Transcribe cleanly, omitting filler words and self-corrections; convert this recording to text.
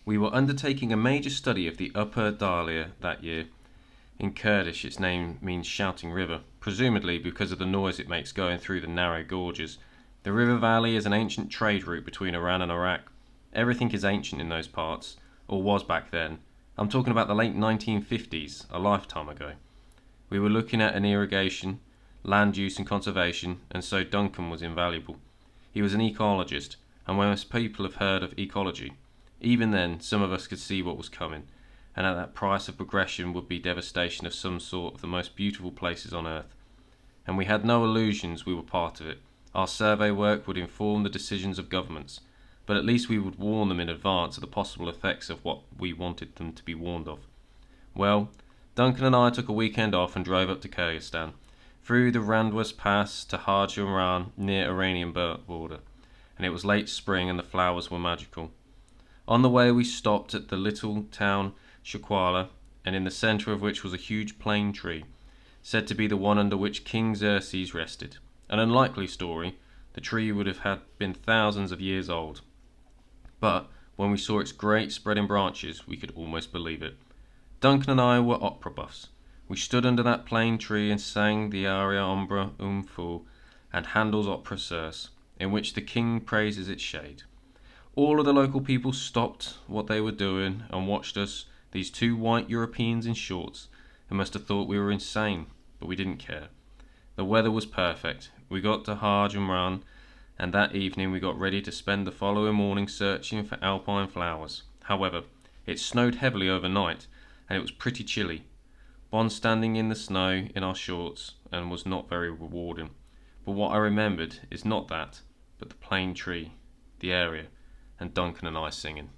We were undertaking a major study of the Upper Dahlia that year. In Kurdish, its name means shouting river, presumably because of the noise it makes going through the narrow gorges. The river valley is an ancient trade route between Iran and Iraq. Everything is ancient in those parts, or was back then. I'm talking about the late 1950s, a lifetime ago. We were looking at an irrigation, land use and conservation, and so Duncan was invaluable. He was an ecologist, and most people have heard of ecology. Even then, some of us could see what was coming, and at that price of progression would be devastation of some sort of the most beautiful places on earth. And we had no illusions we were part of it. Our survey work would inform the decisions of governments, but at least we would warn them in advance of the possible effects of what we wanted them to be warned of. Well, Duncan and I took a weekend off and drove up to Kyrgyzstan, through the Randwas Pass to Hajuran near Iranian border, and it was late spring and the flowers were magical. On the way we stopped at the little town Shakwala, and in the centre of which was a huge plane tree, said to be the one under which King Xerxes rested. An unlikely story, the tree would have been thousands of years old. But when we saw its great spreading branches, we could almost believe it. Duncan and I were opera buffs. We stood under that plane tree and sang the aria Ombra Fu and Handel's opera Circe, in which the king praises its shade. All of the local people stopped what they were doing and watched us, these two white Europeans in shorts, and must have thought we were insane, but we didn't care. The weather was perfect. We got to Harjumran, and that evening we got ready to spend the following morning searching for alpine flowers. However, it snowed heavily overnight, and it was pretty chilly. Bond standing in the snow in our shorts and was not very rewarding. But what I remembered is not that, but the plane tree, the area, and Duncan and I singing.